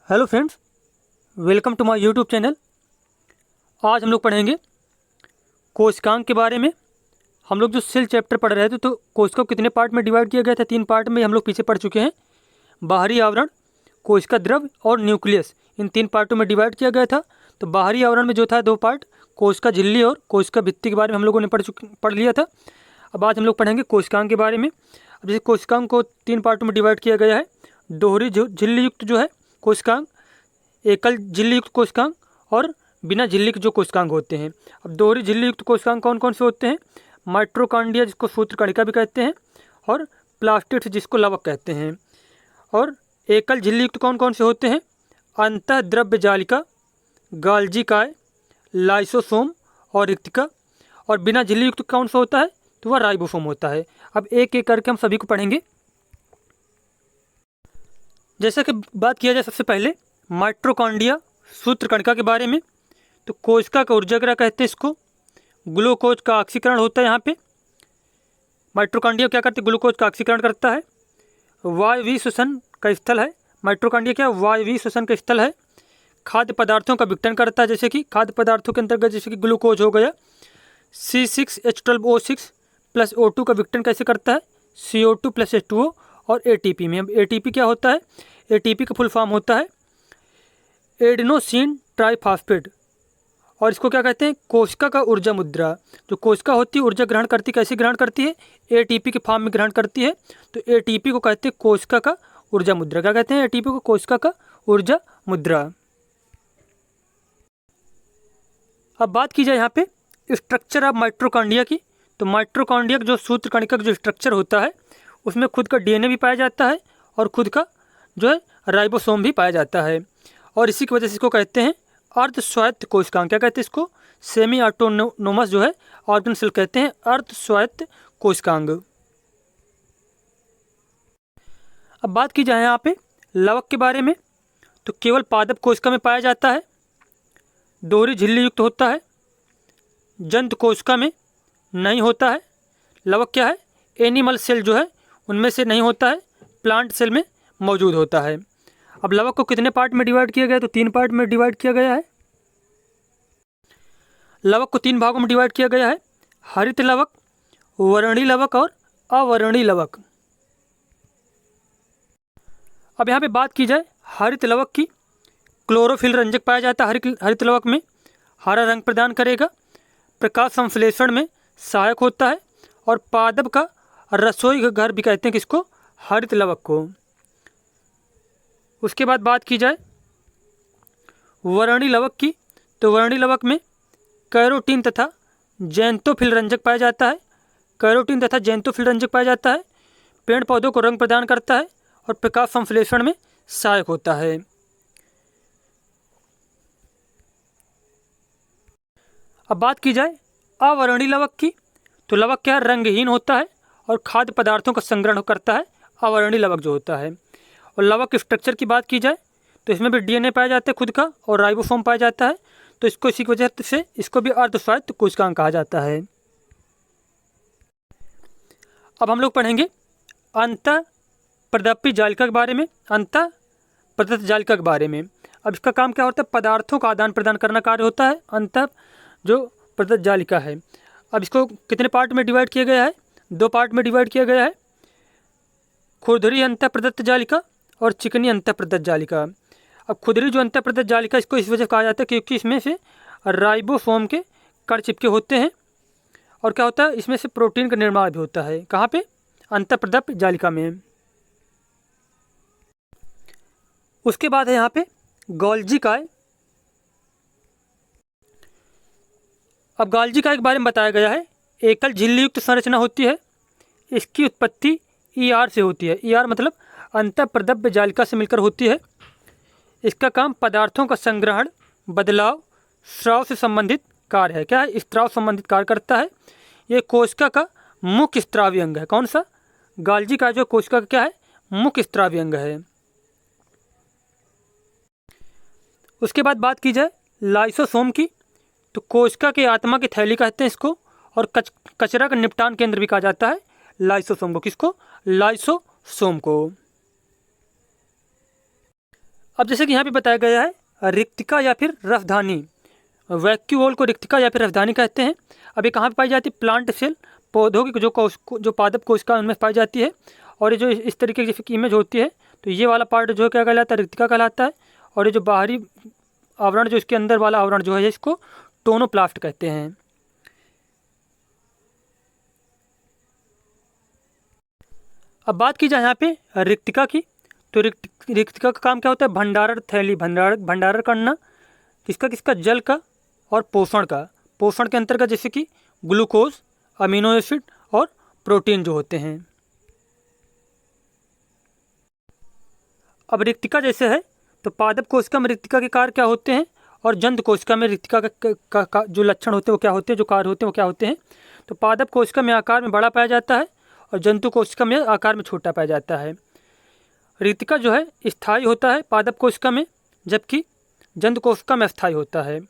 Hello friends, welcome to my YouTube channel. आज हम लोग पढ़ेंगे कोशिकांग के बारे में। हम लोग जो सेल चैप्टर पढ़ रहे थे तो कोशिका को कितने पार्ट में डिवाइड किया गया था, 3 पार्ट में हम लोग पीछे पढ़ चुके हैं। बाहरी आवरण, कोशिका द्रव और न्यूक्लियस, इन 3 पार्टों में डिवाइड किया गया था। तो बाहरी आवरण में जो था 2 पार्ट, कोशिका झिल्ली और कोशिका भित्ति के बारे में हम लोगों ने पढ़ लिया था। अब आज हम लोग पढ़ेंगे कोशिकांग के बारे में। अब जैसे कोशिकांग को 3 पार्टों में डिवाइड किया गया है। दोहरी झिल्ली युक्त जो है कोशिकांग, एकल झिल्ली युक्त कोशिकांग और बिना झिल्ली के जो कोशिकांग होते हैं। अब दोहरी झिल्ली युक्त कोशिकांग कौन कौन से होते हैं? माइटोकॉन्ड्रिया, जिसको सूत्रकणिका भी कहते हैं, और प्लास्टिड्स, जिसको लवक कहते हैं। और एकल झिल्ली युक्त कौन कौन से होते हैं? अंतःद्रव्य जालिका, गाल्जी काय, लाइसोसोम और रिक्तिका। और बिना झिल्ली युक्त कौन सा होता है? तो वह राइबोसोम होता है। अब एक एक करके हम सभी को पढ़ेंगे। जैसा कि बात किया जाए सबसे पहले माइटोकॉन्ड्रिया, सूत्रकणिका के बारे में। तो कोशिका का ऊर्जागृह कहते हैं इसको। ग्लूकोज का ऑक्सीकरण होता है यहाँ पे। माइटोकॉन्ड्रिया क्या करते हैं? ग्लूकोज का ऑक्सीकरण करता है। वायवीय श्वसन का स्थल है। माइटोकॉन्ड्रिया क्या? वायवीय श्वसन का स्थल है। खाद्य पदार्थों का विघटन करता है, जैसे कि खाद्य पदार्थों के अंतर्गत जैसे कि ग्लूकोज हो गया। C6H12O6 प्लस O2 का विघटन कैसे करता है? CO2 प्लस H2O और ATP में। अब ATP क्या होता है? ATP का फुल फॉर्म होता है एडिनोसिन ट्राइफॉस्फेट। और इसको क्या कहते हैं? कोशिका का ऊर्जा मुद्रा। जो कोशिका होती है ऊर्जा ग्रहण करती, कैसे ग्रहण करती है? ATP के फॉर्म में ग्रहण करती है। तो ATP को कहते हैं कोशिका का ऊर्जा मुद्रा। क्या कहते हैं? ATP को कोशिका का ऊर्जा मुद्रा। अब बात की जाए यहाँ पे स्ट्रक्चर ऑफ माइटोकॉन्ड्रिया की। तो माइटोकॉन्ड्रिया का जो सूत्रकणिका का जो स्ट्रक्चर होता है उसमें खुद का DNA भी पाया जाता है और खुद का जो है राइबोसोम भी पाया जाता है। और इसी की वजह से इसको कहते हैं अर्ध स्वायत्त कोशिकांग। क्या कहते हैं इसको? सेमी ऑटोनोमस जो है ऑर्गन सेल कहते हैं, अर्ध स्वायत्त कोशिकांग। अब बात की जाए यहाँ पे लवक के बारे में। तो केवल पादप कोशिका में पाया जाता है। दोहरी झिल्ली युक्त होता है। जंतु कोशिका में नहीं होता है। लवक क्या है? एनिमल सेल जो है उनमें से नहीं होता है, प्लांट सेल में मौजूद होता है। अब लवक को कितने पार्ट में डिवाइड किया गया है? तो 3 पार्ट में डिवाइड किया गया है। लवक को 3 भागों में डिवाइड किया गया है: हरित लवक, वर्णी लवक और अवर्णी लवक। अब यहाँ पे बात की जाए हरित लवक की। क्लोरोफिल रंजक पाया जाता है हरित लवक में, हरा रंग प्रदान करेगा, प्रकाश संश्लेषण में सहायक होता है और पादप का रसोई घर भी कहते हैं किसको? हरित लवक को। उसके बाद बात की जाए वर्णी लवक की। तो वर्णी लवक में कैरोटीन तथा जैंतोफिल रंजक पाया जाता है। कैरोटीन तथा जैंतोफिल रंजक पाया जाता है, पेड़ पौधों को रंग प्रदान करता है और प्रकाश संश्लेषण में सहायक होता है। अब बात की जाए अवर्णी लवक की। तो लवक क्या है? रंगहीन होता है और खाद्य पदार्थों का संग्रहण करता है, अवर्णी लवक जो होता है। और लवक के स्ट्रक्चर की बात की जाए तो इसमें भी DNA पाया जाता है खुद का और राइबोसोम पाया जाता है। तो इसको इसी की वजह से इसको भी अर्धस्वायत्त कोशिकांग कहा जाता है। अब हम लोग पढ़ेंगे अंतःप्रदत्त जालिका के बारे में। अंतःप्रदत्त जालिका के बारे में। अब इसका काम क्या होता है? पदार्थों का आदान प्रदान करना कार्य होता है अंतः जो प्रदत्त जालिका है। अब इसको कितने पार्ट में डिवाइड किया गया है? 2 पार्ट में डिवाइड किया गया है: खुरदरी अंतःप्रदत्त जालिका और चिकनी अंतःप्रदत्त जालिका। अब खुरदरी जो अंतःप्रदत्त जालिका, इसको इस वजह से कहा जाता है क्योंकि इसमें से राइबोसोम के कण चिपके होते हैं और क्या होता है? इसमें से प्रोटीन का निर्माण भी होता है। कहाँ पे? अंतःप्रदत्त जालिका में। उसके बाद है यहाँ पे गोल्जी काय। अब गोल्जी काय के बारे में बताया गया है एकल झिल्ली युक्त संरचना होती है। इसकी उत्पत्ति ER से होती है। ER मतलब अंतःप्रदत्त जालिका से मिलकर होती है। इसका काम पदार्थों का संग्रहण, बदलाव, स्राव से संबंधित कार्य है। क्या है? स्त्राव संबंधित कार्य करता है। ये कोशिका का मुख्य स्त्रावी अंग है। कौन सा? गोल्जी काय जो कोशिका का क्या है? मुख्य स्त्रावी अंग है। उसके बाद बात की जाए लाइसोसोम की। तो कोशिका के आत्मा की थैली कहते हैं इसको और कचरा का निपटान केंद्र भी कहा जाता है लाइसोसोम को। किसको? लाइसोसोम को। अब जैसे कि यहाँ पे बताया गया है रिक्तिका या फिर रसधानी, वैक्यूओल को रिक्तिका या फिर रसधानी कहते हैं। अब ये कहाँ पे पाई जाती है? प्लांट सेल, पौधों की जो पादप कोशिका उनमें पाई जाती है। और ये जो इस तरीके की जैसे इमेज होती है तो ये वाला पार्ट जो है क्या कहलाता है? रिक्तिका कहलाता है। और ये जो बाहरी आवरण, जो इसके अंदर वाला आवरण जो है इसको टोनोप्लास्ट कहते हैं। अब बात की जाए यहाँ पे रिक्तिका की, तो रिक्तिका का काम क्या होता है? भंडारण थैली, भंडारण करना, किसका किसका? जल का और पोषण का। पोषण के अंतर्गत जैसे कि ग्लूकोज, अमीनो एसिड और प्रोटीन जो होते हैं। अब रिक्तिका जैसे है तो पादप कोशिका में रिक्तिका के कार्य क्या होते हैं, और जंतु कोशिका में रिक्तिका का जो लक्षण होते हैं वो क्या होते हैं, जो कार्य होते हैं वो क्या होते हैं? तो पादप कोशिका में आकार में बड़ा पाया जाता है और जंतु कोशिका में आकार में छोटा पाया जाता है। रिक्तिका जो है स्थायी होता है पादप कोशिका में, जबकि जंतु कोशिका में अस्थायी होता है।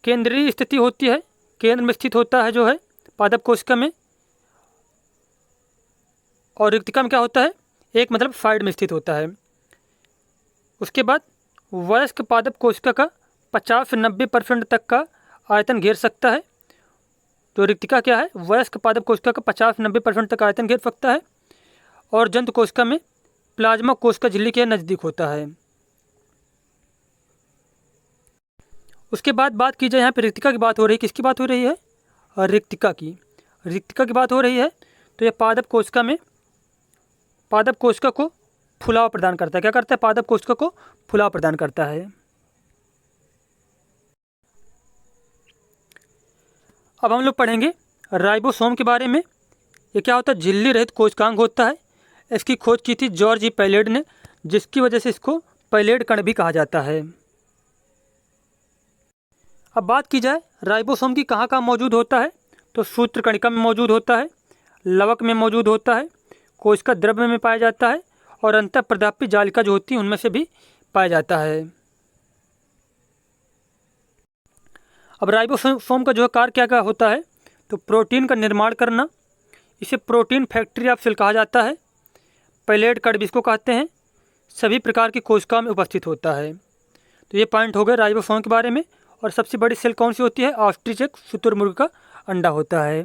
केंद्रीय स्थिति होती है, केंद्र में स्थित होता है जो है पादप कोशिका में। और रिक्तिका में क्या होता है? एक मतलब साइड में स्थित होता है। उसके बाद वयस्क पादप कोशिका का 50 से 90% तक का आयतन घेर सकता है। तो रिक्तिका क्या है? वयस्क पादप कोशिका का 50 से 90% तक आयतन घेर सकता है। और जंतु कोशिका में प्लाज्मा कोशिका झिल्ली के नज़दीक होता है। उसके बाद बात की जाए यहाँ पे रिक्तिका की बात हो रही है, किसकी बात हो रही है? रिक्तिका की। रिक्तिका की बात हो रही है तो यह पादप कोशिका को फुलाव प्रदान करता है। क्या करता है? पादप कोशिका को फुलाव प्रदान करता है। अब हम लोग पढ़ेंगे राइबोसोम के बारे में। ये क्या होता है? झिल्ली रहित कोशिकांग होता है। इसकी खोज की थी जॉर्ज ई पैलेड ने, जिसकी वजह से इसको पैलेड कण भी कहा जाता है। अब बात की जाए राइबोसोम की कहाँ कहाँ मौजूद होता है, तो सूत्रकणिका में मौजूद होता है, लवक में मौजूद होता है, कोशिका द्रव्य में पाया जाता है और अंतःप्रदापी जालिका जो होती है उनमें से भी पाया जाता है। अब राइबोसोम का जो कार्य क्या क्या होता है, तो प्रोटीन का निर्माण करना, इसे प्रोटीन फैक्ट्री ऑफ सेल कहा जाता है। पैलेट कण भी इसको कहते हैं, सभी प्रकार की कोशिकाओं में उपस्थित होता है। तो ये पॉइंट हो गए राइबोसोम के बारे में। और सबसे बड़ी सेल कौन सी होती है? ऑस्ट्रिच एक शुतुरमुर्ग का अंडा होता है।